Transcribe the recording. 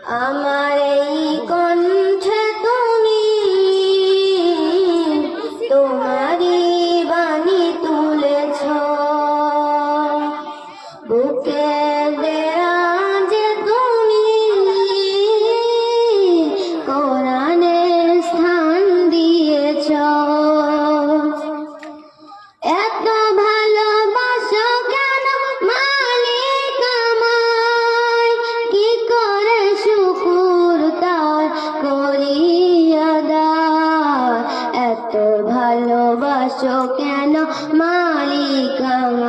আমার এই কণ্ঠে তুমি তোমারই বাণী তুলেছ, বুকে দেয়া যে তুমি কোরআনের স্থান দিয়েছ। এত ভালোবাসো কেন মালিক আমায়, কি করে শুকুর তার করি আদায়। এত ভালোবাসো কেন মালিক আমায়।